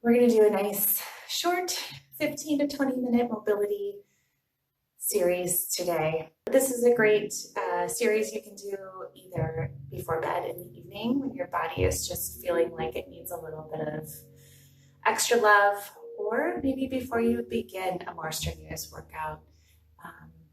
We're going to do a nice short 15 to 20 minute mobility series today. This is a great series you can do either before bed in the evening when your body is just feeling like it needs a little bit of extra love, or maybe before you begin a more strenuous workout,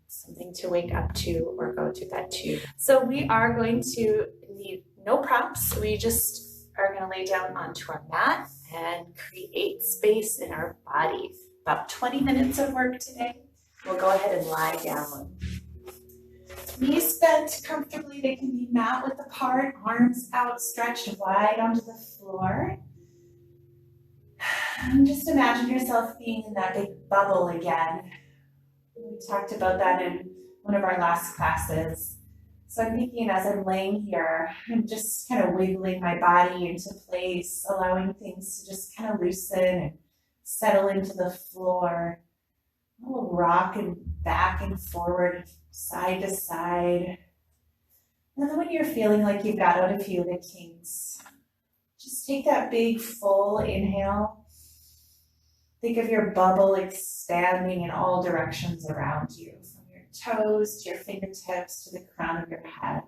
something to wake up to or go to bed to. So we are going to need no props. We just are going to lay down onto our mat and create space in our body. About 20 minutes of work today. We'll go ahead and lie down. Knees bent comfortably. They can be mat width apart, arms outstretched wide onto the floor. And just imagine yourself being in that big bubble again. We talked about that in one of our last classes. So I'm thinking as I'm laying here, I'm just kind of wiggling my body into place, allowing things to just kind of loosen and settle into the floor. A little rocking back and forward, side to side. And then when you're feeling like you've got out a few of the kinks, just take that big full inhale. Think of your bubble expanding in all directions around you, from your toes to your fingertips to the crown of your head.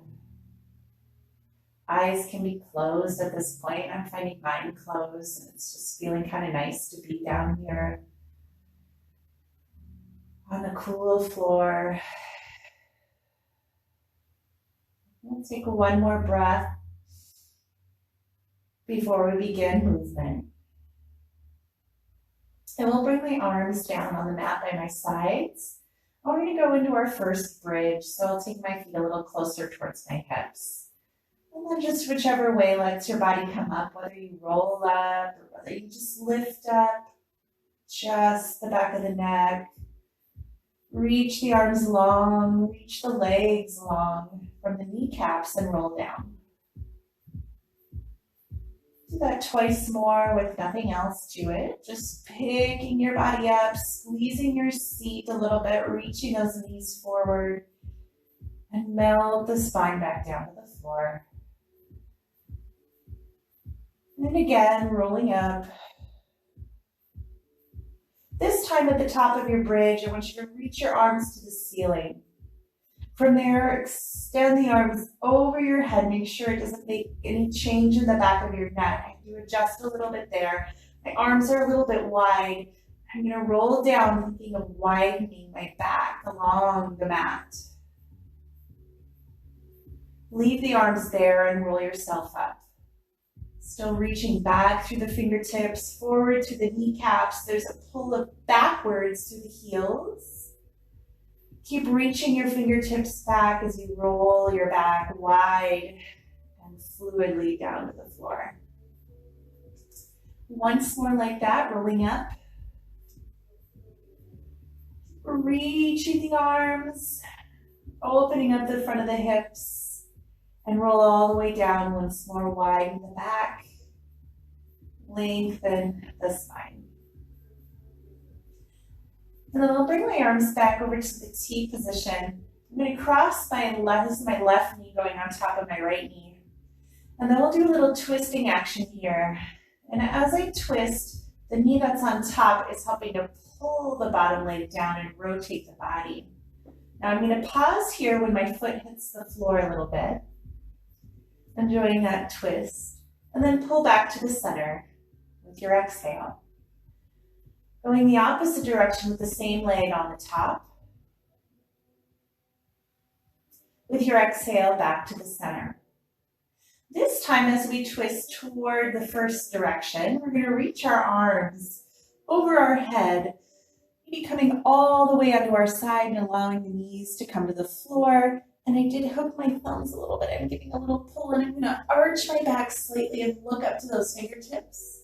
Eyes can be closed at this point. I'm finding mine closed, and it's just feeling kind of nice to be down here on the cool floor. We'll take one more breath before we begin movement. And we'll bring my arms down on the mat by my sides. We're going to go into our first bridge, so I'll take my feet a little closer towards my hips. And then just whichever way lets your body come up, whether you roll up or whether you just lift up, just the back of the neck. Reach the arms long, reach the legs long from the kneecaps and roll down. Do that twice more with nothing else to it. Just picking your body up, squeezing your seat a little bit, reaching those knees forward, and melt the spine back down to the floor. And again, rolling up. This time at the top of your bridge, I want you to reach your arms to the ceiling. From there, extend the arms over your head. Make sure it doesn't make any change in the back of your neck. You adjust a little bit there. My arms are a little bit wide. I'm going to roll down, thinking of widening my back along the mat. Leave the arms there and roll yourself up. Still reaching back through the fingertips, forward to the kneecaps. There's a pull of backwards through the heels. Keep reaching your fingertips back as you roll your back wide and fluidly down to the floor. Once more like that, rolling up. Reaching the arms, opening up the front of the hips, and roll all the way down once more, widen the back, lengthen the spine. And then I'll bring my arms back over to the T position. I'm going to cross my left, this is my left knee going on top of my right knee. And then we'll do a little twisting action here. And as I twist, the knee that's on top is helping to pull the bottom leg down and rotate the body. Now I'm going to pause here when my foot hits the floor a little bit, enjoying that twist, and then pull back to the center with your exhale. Going the opposite direction with the same leg on the top. With your exhale, back to the center. This time as we twist toward the first direction, we're going to reach our arms over our head, maybe coming all the way onto our side and allowing the knees to come to the floor. And I did hook my thumbs a little bit. I'm giving a little pull, and I'm going to arch my back slightly and look up to those fingertips.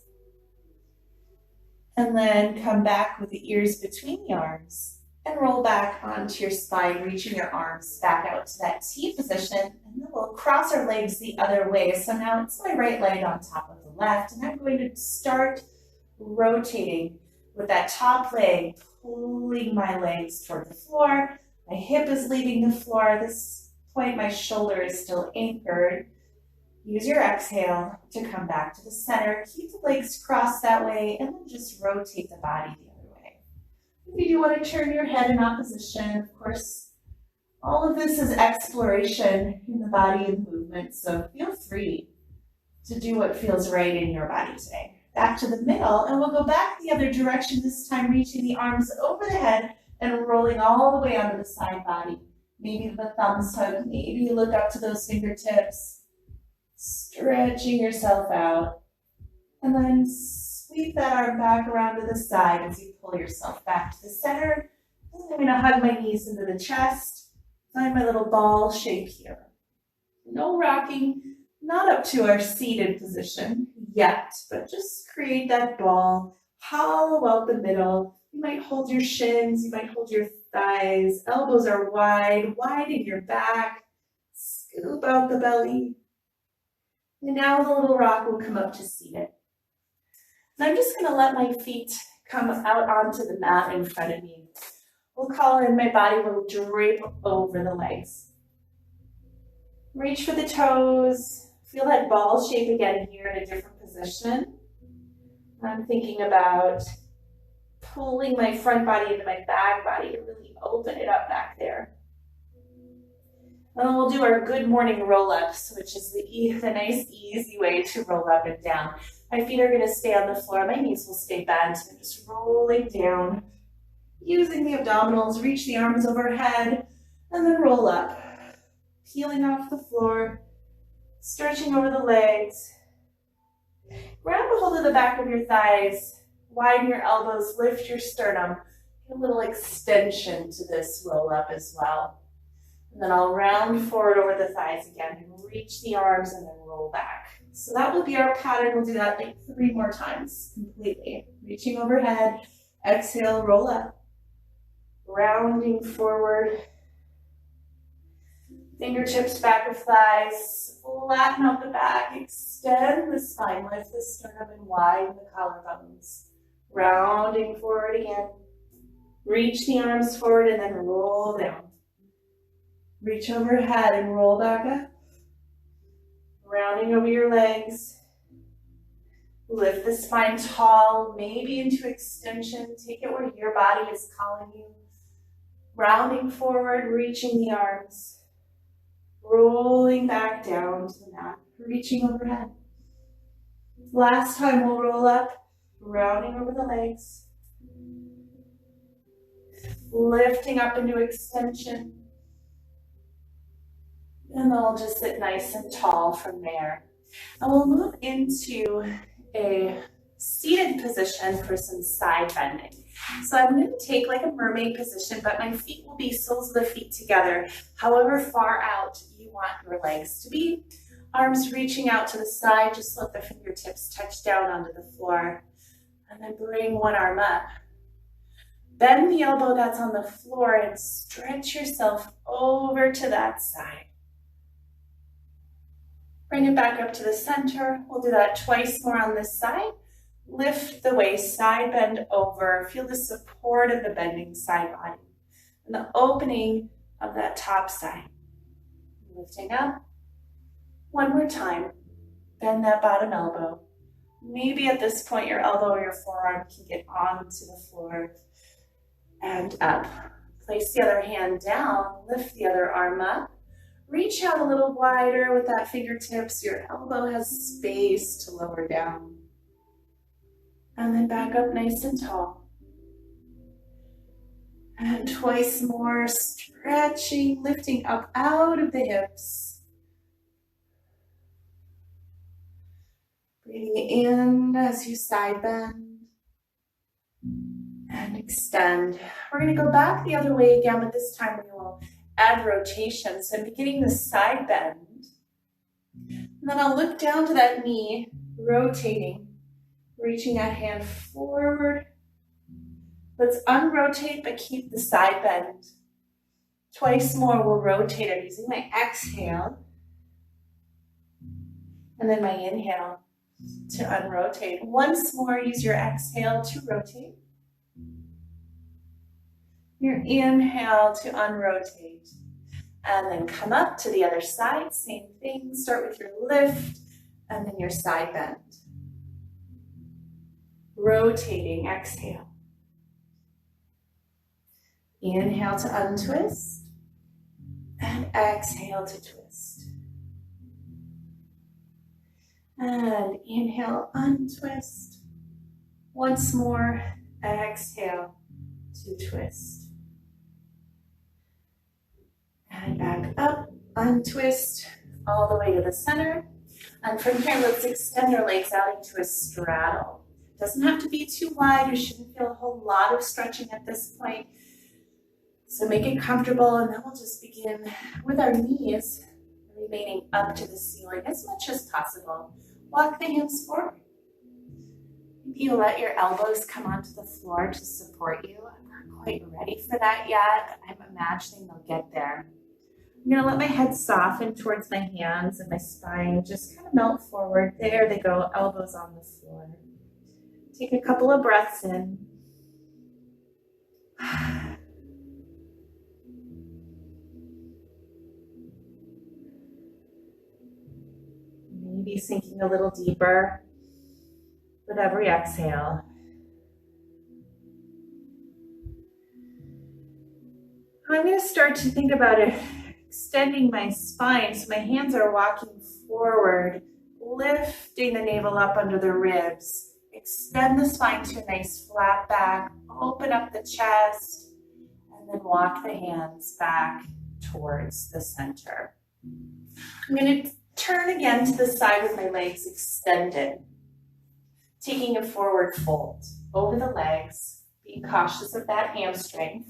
And then come back with the ears between the arms and roll back onto your spine, reaching your arms back out to that T position. And then we'll cross our legs the other way. So now it's my right leg on top of the left. And I'm going to start rotating with that top leg, pulling my legs toward the floor. My hip is leaving the floor. At this point, my shoulder is still anchored. Use your exhale to come back to the center. Keep the legs crossed that way, and then just rotate the body the other way. If you do want to turn your head in opposition, of course, all of this is exploration in the body and movement, so feel free to do what feels right in your body today. Back to the middle, and we'll go back the other direction, this time reaching the arms over the head and rolling all the way onto the side body. Maybe the thumbs hug, maybe you look up to those fingertips, stretching yourself out, and then sweep that arm back around to the side as you pull yourself back to the center. And I'm gonna hug my knees into the chest, find my little ball shape here. No rocking, not up to our seated position yet, but just create that ball, hollow out the middle. You might hold your shins, you might hold your thighs, elbows are wide, widen your back, scoop out the belly. And now the little rock will come up to seated. And I'm just gonna let my feet come out onto the mat in front of me. We'll call in, my body will drape over the legs. Reach for the toes. Feel that ball shape again here in a different position. I'm thinking about pulling my front body into my back body to really open it up back there. And then we'll do our good morning roll-ups, which is the nice, easy way to roll up and down. My feet are gonna stay on the floor, my knees will stay bent. I'm just rolling down, using the abdominals, reach the arms overhead, and then roll up. Peeling off the floor, stretching over the legs. Grab a hold of the back of your thighs, widen your elbows, lift your sternum. Get a little extension to this roll up as well. And then I'll round forward over the thighs again and reach the arms and then roll back. So that will be our pattern. We'll do that like 3 more times completely. Reaching overhead, exhale, roll up. Rounding forward. Fingertips back of thighs, flatten out the back, extend the spine, lift the sternum and widen the collarbones. Rounding forward again. Reach the arms forward and then roll down. Reach overhead and roll back up. Rounding over your legs. Lift the spine tall, maybe into extension. Take it where your body is calling you. Rounding forward, reaching the arms. Rolling back down to the mat, reaching overhead. Last time we'll roll up, rounding over the legs. Lifting up into extension. And then I'll just sit nice and tall from there. And we'll move into a seated position for some side bending. So I'm going to take like a mermaid position, but my feet will be soles of the feet together, however far out you want your legs to be. Arms reaching out to the side, just let the fingertips touch down onto the floor. And then bring one arm up. Bend the elbow that's on the floor and stretch yourself over to that side. Bring it back up to the center. We'll do that twice more on this side. Lift the waist, side bend over. Feel the support of the bending side body and the opening of that top side. Lifting up. One more time. Bend that bottom elbow. Maybe at this point your elbow or your forearm can get onto the floor and up. Place the other hand down. Lift the other arm up. Reach out a little wider with that fingertips. Your elbow has space to lower down. And then back up nice and tall. And twice more, stretching, lifting up out of the hips. Breathing in as you side bend. And extend. We're going to go back the other way again, but this time we will add rotation. So I'm beginning the side bend. And then I'll look down to that knee, rotating. Reaching that hand forward. Let's unrotate, but keep the side bend. Twice more, we'll rotate it using my exhale. And then my inhale to unrotate. Once more, use your exhale to rotate. Your inhale to unrotate. And then come up to the other side, same thing. Start with your lift and then your side bend. Rotating, exhale. Inhale to untwist and exhale to twist. And inhale, untwist. Once more, exhale to twist. And back up, untwist all the way to the center. And from here, let's extend your legs out into a straddle. Doesn't have to be too wide. You shouldn't feel a whole lot of stretching at this point. So make it comfortable, and then we'll just begin with our knees remaining up to the ceiling as much as possible. Walk the hands forward. Maybe you let your elbows come onto the floor to support you. I'm not quite ready for that yet, but I'm imagining they'll get there. I'm going to let my head soften towards my hands and my spine just kind of melt forward. There they go, elbows on the floor. Take a couple of breaths in. Maybe sinking a little deeper with every exhale. I'm going to start to think about it, extending my spine so my hands are walking forward, lifting the navel up under the ribs. Extend the spine to a nice flat back, open up the chest, and then walk the hands back towards the center. I'm going to turn again to the side with my legs extended, taking a forward fold over the legs, being cautious of that hamstring.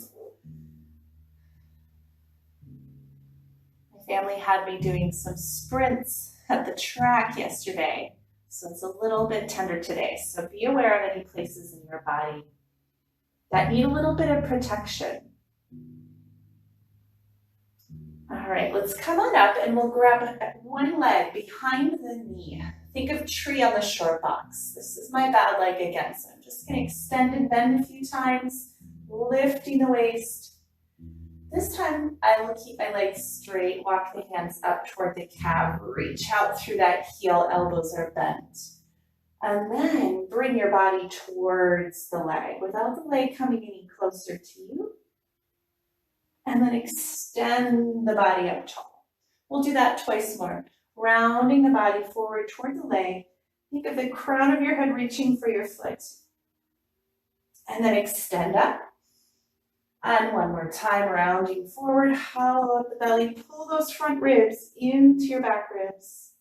My family had me doing some sprints at the track yesterday, so it's a little bit tender today. So be aware of any places in your body that need a little bit of protection. All right, let's come on up and we'll grab one leg behind the knee. Think of tree on the short box. This is my bad leg again, so I'm just going to extend and bend a few times, lifting the waist. This time I will keep my legs straight, walk the hands up toward the calf, reach out through that heel, elbows are bent. And then bring your body towards the leg without the leg coming any closer to you. And then extend the body up tall. We'll do that twice more. Rounding the body forward toward the leg. Think of the crown of your head reaching for your foot. And then extend up. And one more time, rounding forward, hollow out the belly. Pull those front ribs into your back ribs.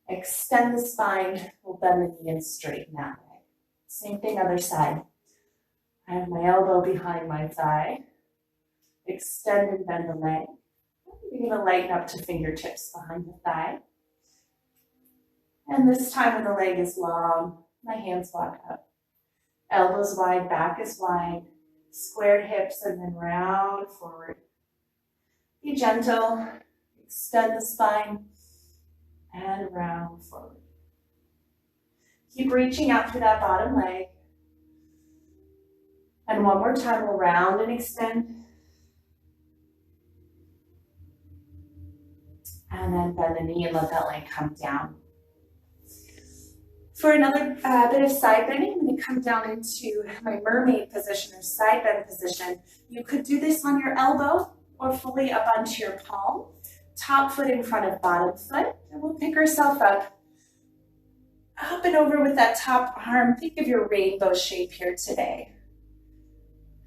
Extend the spine. We'll bend the knee and straighten that way. Same thing, other side. I have my elbow behind my thigh. Extend and bend the leg. You're going to lighten up to fingertips behind the thigh. And this time when the leg is long, my hands walk up. Elbows wide, back is wide. Squared hips and then round forward. Be gentle. Extend the spine and round forward. Keep reaching out through that bottom leg. And one more time, we'll round and extend. And then bend the knee and let that leg come down. For another bit of side bending, I'm going to come down into my mermaid position or side bend position. You could do this on your elbow or fully up onto your palm. Top foot in front of bottom foot. And we'll pick ourselves up and over with that top arm. Think of your rainbow shape here today.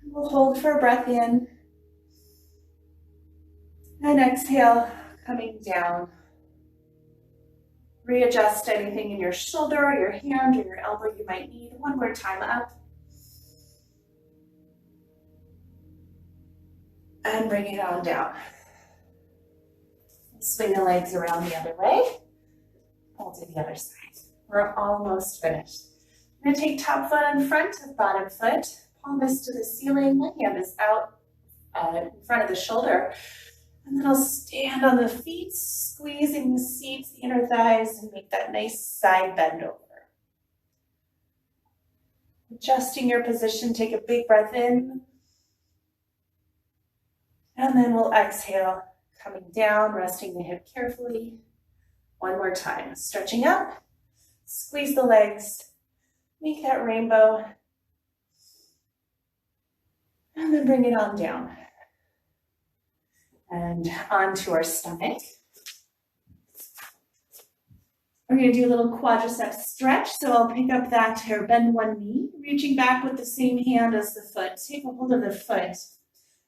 We'll hold for a breath in. And exhale, coming down. Readjust anything in your shoulder, or your hand, or your elbow you might need. One more time up. And bring it on down. Swing the legs around the other way. Pull to the other side. We're almost finished. I'm going to take top foot in front of bottom foot. Palm is to the ceiling. My hand is out in front of the shoulder. And then I'll stand on the feet, squeezing the seats, the inner thighs, and make that nice side bend over. Adjusting your position, take a big breath in. And then we'll exhale, coming down, resting the hip carefully. One more time, stretching up, squeeze the legs, make that rainbow, and then bring it on down. And onto our stomach. We're going to do a little quadricep stretch. So I'll pick up that or bend one knee, reaching back with the same hand as the foot. Take a hold of the foot.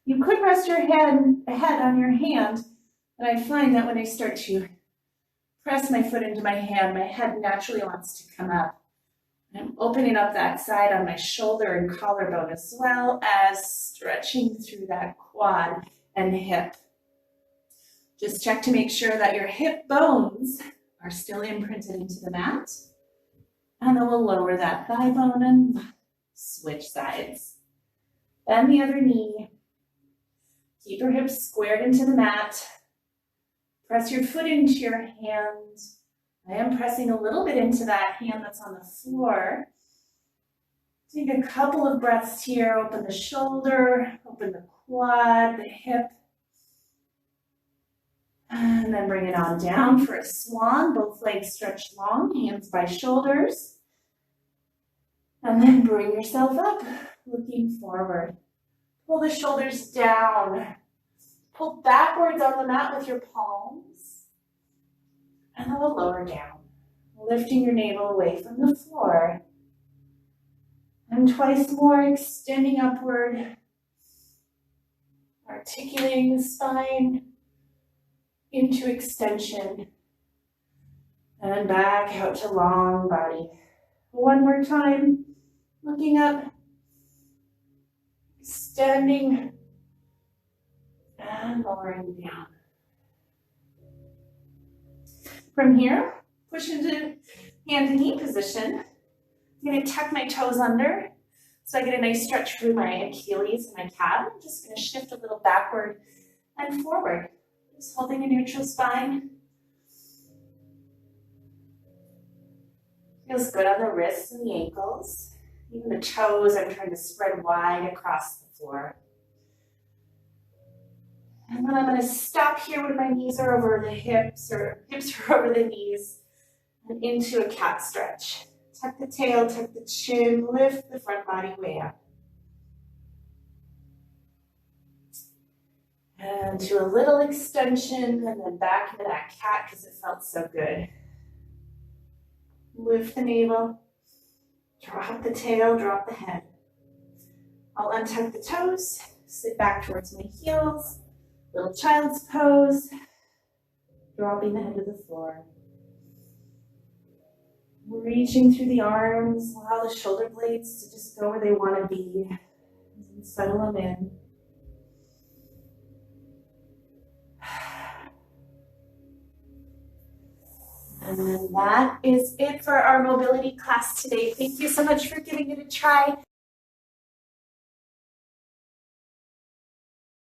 You could rest your head on your hand, but I find that when I start to press my foot into my hand, my head naturally wants to come up. I'm opening up that side on my shoulder and collarbone as well as stretching through that quad and hip. Just check to make sure that your hip bones are still imprinted into the mat. And then we'll lower that thigh bone and switch sides. Bend the other knee. Keep your hips squared into the mat. Press your foot into your hand. I am pressing a little bit into that hand that's on the floor. Take a couple of breaths here. Open the shoulder, open the quad, the hip. And then bring it on down for a swan. Both legs stretch long, hands by shoulders. And then bring yourself up, looking forward. Pull the shoulders down. Pull backwards on the mat with your palms. And then we'll lower down, lifting your navel away from the floor. And twice more, extending upward, articulating the spine into extension, and back out to long body. One more time, looking up, extending, and lowering down. From here, push into hand and knee position. I'm going to tuck my toes under so I get a nice stretch through my Achilles and my calf. I'm just going to shift a little backward and forward, just holding a neutral spine. Feels good on the wrists and the ankles. Even the toes I'm trying to spread wide across the floor. And then I'm going to stop here when my knees are over the hips or hips are over the knees and into a cat stretch. Tuck the tail, tuck the chin, lift the front body way up. And to a little extension and then back into that cat because it felt so good. Lift the navel, drop the tail, drop the head. I'll untuck the toes, sit back towards my heels. Little child's pose, dropping the head to the floor. Reaching through the arms, allow the shoulder blades to just go where they want to be and settle them in. And then that is it for our mobility class today. Thank you so much for giving it a try.